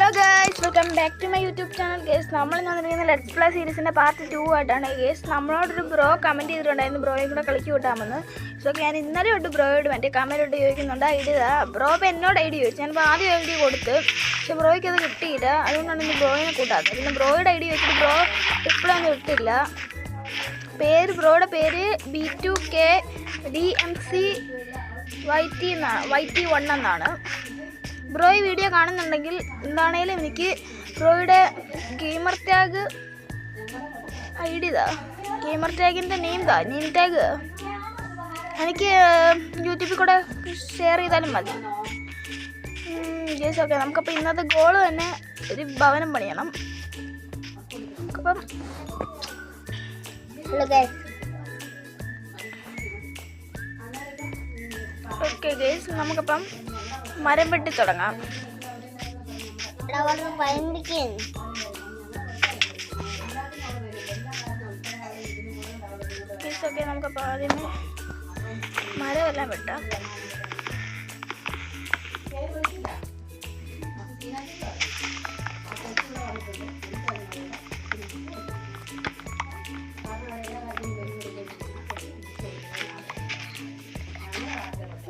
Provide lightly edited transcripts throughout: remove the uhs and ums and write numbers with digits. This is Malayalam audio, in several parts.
Hello guys, welcome back to my YouTube channel. Guys, നമ്മൾ വന്നിരിക്കുന്ന ലെറ്റ്സ് പ്ലേ സീരീസിൻ്റെ പാർട്ട് 2 ആയിട്ടാണ്. ഗൈസ്, നമ്മളോടൊരു ബ്രോ കമൻറ്റ് ചെയ്തിട്ടുണ്ടായിരുന്നു ബ്രോയും കൂടെ കളിച്ചു കൂട്ടാമെന്ന്. സോ ഞാൻ ഇന്നലെ തൊട്ട് ബ്രോയോട് മറ്റേ കമൻറ്റോട്ട് ചോദിക്കുന്നുണ്ട് ഐഡിയ. ബ്രോ ഇപ്പോൾ എന്നോട് ഐഡിയ ചോദിച്ചു. ഞാനിപ്പോൾ ആദ്യം ഐഡിയ കൊടുത്ത്, പക്ഷെ ബ്രോയ്ക്ക് അത് കിട്ടിയില്ല. അതുകൊണ്ടാണ് ഇന്ന് ബ്രോയിനെ കൂട്ടാത്തത്. പിന്നെ ബ്രോയുടെ ഐഡിയ വെച്ചിട്ട് ബ്രോ ഇപ്പോഴൊന്നും ഇട്ടില്ല. ബ്രോയുടെ പേര് B2KDMCYT1 എന്നാണ്. ബ്രോ ഈ വീഡിയോ കാണുന്നുണ്ടെങ്കിൽ എന്താണേലും എനിക്ക് ബ്രോയുടെ ഗെയിമർ ടാഗ് ഗെയിമർ ടാഗിൻ്റെ നെയിം ടാഗ് എനിക്ക് യൂട്യൂബിൽ കൂടെ ഷെയർ ചെയ്താലും മതി. ജേസ്, ഓക്കെ. നമുക്കപ്പോൾ ഇന്നത്തെ ഗോള് തന്നെ ഒരു ഭവനം പണിയണം. നമുക്കപ്പം ഓക്കെ ഗേസ്, നമുക്കപ്പം മരം വെട്ടി തുടങ്ങാം. ഓക്കെ, നമുക്കപ്പോൾ ആദ്യമേ മരമെല്ലാം വെട്ടാം.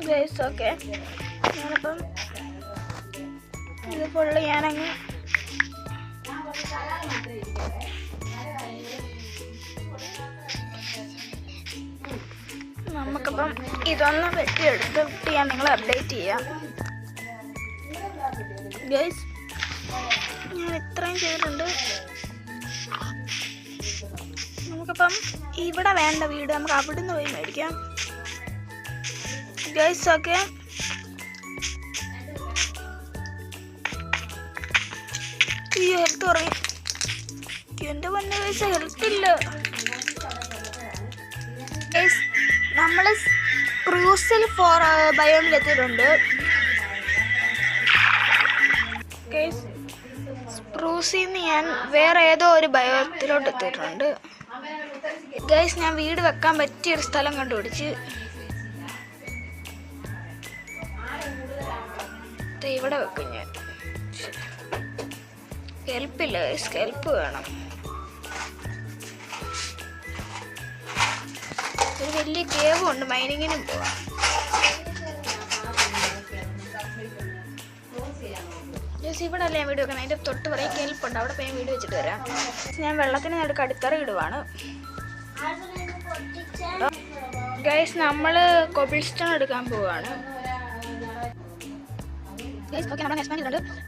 Guys, okay. ഞാനിപ്പം ഇത് ഫുള്ള് ഞാനങ്ങ് നമുക്കിപ്പം ഇതൊന്ന് വെട്ടിയെടുത്ത് ഞാൻ നിങ്ങളെ അപ്ഡേറ്റ് ചെയ്യാം. ഗൈസ്, ഞാൻ ഇത്രയും ചെയ്തിട്ടുണ്ട്. നമുക്കിപ്പം ഇവിടെ വേണ്ട വീട് നമുക്ക് അവിടുന്ന് പോയി മേടിക്കാം. Guys, okay. ഈ ഹെൽത്ത് കുറയും. എൻ്റെ പൊന്നെ ഗൈസ്, ഹെൽത്ത് ഇല്ല. ഗൈസ്, നമ്മൾ ക്രൂസിൽ ബയോമിലെത്തിയിട്ടുണ്ട്. ഗൈസ്, സ്പ്രൂസിൽ നിന്ന് ഞാൻ വേറെ ഏതോ ഒരു ബയോത്തിലോട്ട് എത്തിയിട്ടുണ്ട്. ഗൈസ്, ഞാൻ വീട് വെക്കാൻ പറ്റിയൊരു സ്ഥലം കണ്ടുപിടിച്ച് ഇവിടെ വെക്കും. ഞാൻ ഹെൽപ്പില്ല ഗൈസ്, ഹെൽപ്പ് വേണം. ഒരു വലിയ കേവ് ഉണ്ട്, മൈനിങ്ങിനും പോവാം. ജസ്റ്റ് ഇവിടെ അല്ലേ ഞാൻ വീട് വെക്കണം. അതിൻ്റെ തൊട്ട് പറയാൻ ഹെൽപ്പുണ്ട്, അവിടെ പോയി വീട് വെച്ചിട്ട് വരാം. ഞാൻ വെള്ളത്തിന് നടുക്ക് അടിത്തറ ഇടുവാണ്. ഗൈസ്, നമ്മൾ കോബിൾ സ്റ്റോൺ എടുക്കാൻ പോവാണ്. Guys, okay. നമ്മൾ എക്സ്പാൻഡ് ചെയ്തിട്ടുണ്ട്.